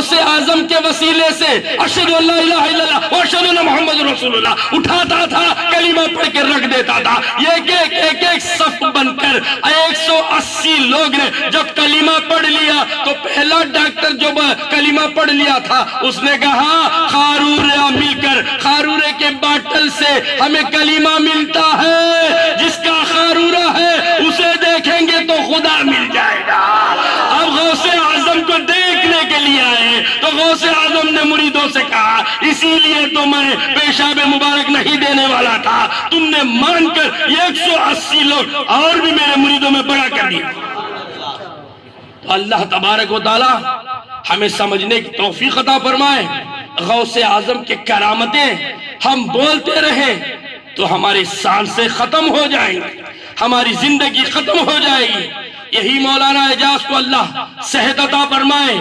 غوث اعظم کے وسیلے سے اشہد ان لا الہ الا اللہ و اشہد ان محمد رسول اللہ اٹھاتا تھا، کلمہ پڑھ کے رکھ دیتا تھا۔ یہ ایک صف بن کر 180 لوگ نے جب کلمہ پڑھ لیا تو پہلا ڈاکٹر جو کلمہ پڑھ لیا تھا اس نے کہا خارورہ مل کر خارورے کے باٹل سے ہمیں کلمہ ملتا ہے، جس کا خارورہ ہے اسے دیکھیں گے تو خدا مل جائے گا۔ اب غوث اعظم کو دیکھنے کے لیے آئے تو غوث اعظم نے مریدوں سے کہا اسی لیے تو میں پیشاب مبارک نہیں دینے والا تھا، تم نے مان کر 180 لوگ اور بھی میرے مریدوں میں بڑا کر دیا۔ تو اللہ تبارک و تعالی ہمیں سمجھنے کی توفیق عطا فرمائے۔ غوث اعظم کے کرامتیں ہم بولتے رہیں تو ہماری سانسیں ختم ہو جائیں گی، ہماری زندگی ختم ہو جائے گی۔ یہی مولانا اعجاز کو اللہ صحت عطا فرمائے،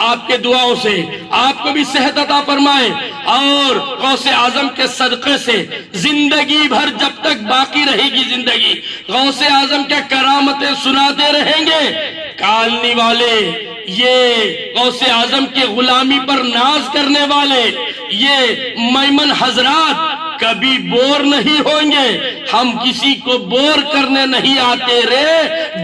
آپ کے دعاؤں سے آپ کو بھی صحت عطا فرمائے، اور غوث اعظم کے صدقے سے زندگی بھر جب تک باقی رہے گی زندگی غوث اعظم کے کرامتیں سناتے رہیں گے۔ کالنی والے، یہ غوث اعظم کے غلامی پر ناز کرنے والے، یہ میمن حضرات کبھی بور نہیں ہوں گے۔ ہم کسی کو بور کرنے نہیں آتے رے،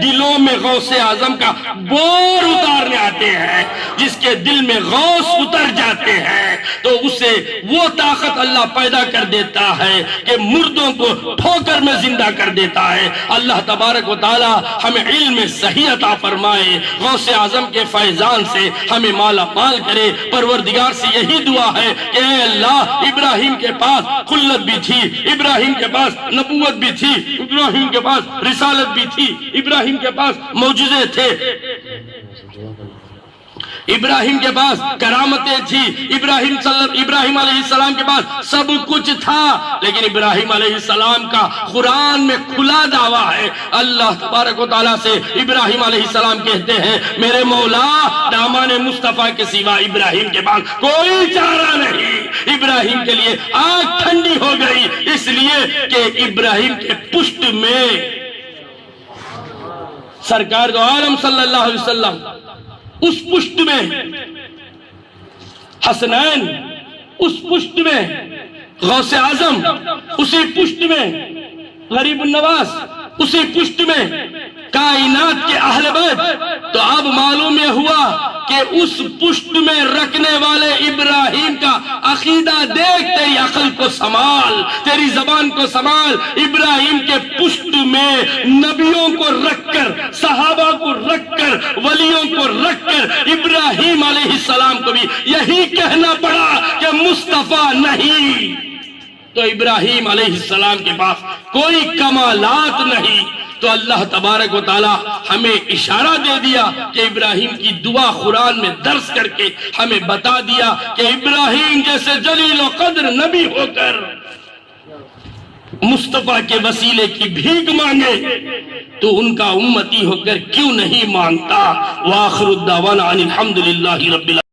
دلوں میں غوث اعظم کا بور اتارنے آتے ہیں۔ جس کے دل میں غوث اتر جاتے ہیں تو اسے وہ طاقت اللہ پیدا کر دیتا ہے کہ مردوں کو ٹھوکر میں زندہ کر دیتا ہے۔ اللہ تبارک و تعالی ہمیں علم صحیح عطا فرمائے، غوث اعظم کے فیضان سے ہمیں مالا مال کرے۔ پروردگار سے یہی دعا ہے کہ اے اللہ، ابراہیم کے پاس خلت بھی تھی، ابراہیم کے پاس نبوت بھی تھی، ابراہیم کے پاس رسالت بھی تھی، ابراہیم کے پاس معجزے تھے، ابراہیم کے پاس کرامتیں تھی، ابراہیم علیہ السلام کے پاس سب کچھ تھا، لیکن ابراہیم علیہ السلام کا قرآن میں کھلا دعویٰ ہے۔ اللہ تبارک و تعالیٰ سے ابراہیم علیہ السلام کہتے ہیں میرے مولا، دامان مصطفیٰ کے سوا ابراہیم کے پاس کوئی چارہ نہیں۔ ابراہیم کے لیے آگ ٹھنڈی ہو گئی، اس لیے کہ ابراہیم کے پشت میں سرکار دو عالم صلی اللہ علیہ وسلم، اس پشت میں حسنین، اس پشت میں غوث اعظم، اسی پشت میں غریب النواز، اسی پشت میں کائنات کے اہل بیت۔ تو اب معلوم یہ ہوا کہ اس پشت میں رکھنے والے ابراہیم کا عقیدہ دیکھ، تیری عقل کو سنبھال، تیری زبان کو سنبھال۔ ابراہیم کے پشت میں نبیوں کو رکھ کر، صحابہ کو رکھ کر، ولیوں کو رکھ کر ابراہیم علیہ السلام کو بھی یہی کہنا پڑا کہ مصطفیٰ نہیں۔ تو ابراہیم علیہ السلام کے پاس کوئی کمالات نہیں، تو اللہ تبارک و تعالی ہمیں اشارہ دے دیا کہ ابراہیم کی دعا قرآن میں درس کر کے ہمیں بتا دیا کہ ابراہیم جیسے جلیل و قدر نبی ہو کر مصطفیٰ کے وسیلے کی بھیک مانگے تو ان کا امتی ہو کر کیوں نہیں مانگتا۔ وآخر الدعوانا ان الحمدللہ رب العالمین۔